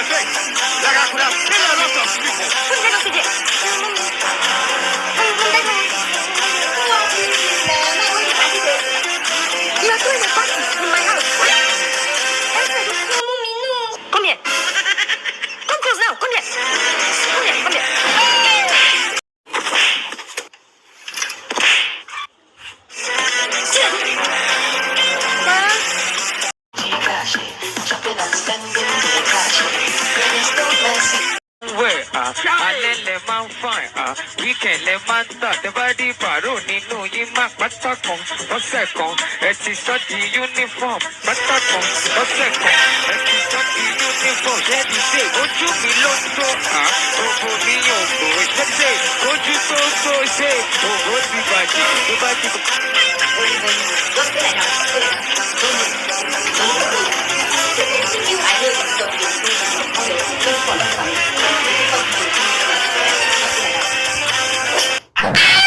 my face. Like I could have killed a lot of people. You are doing a party in my house. Come here. Come close now. Come here. Come here. Come here. Where alele man fine weekend le man ta the body paro nínú yín má pátá kan ọ̀sẹ̀ kan ẹ ti sọ di uniform pátá kan ọ̀sẹ̀ kan ẹ ti sọ di uniform ṣẹ́ni ṣe ojú mi ló ń tó ògbó mi yàn kó ṣẹ́ṣẹ́ ojú tó tó ṣe ògbó ti bàjẹ́ tó bá ti. Okay.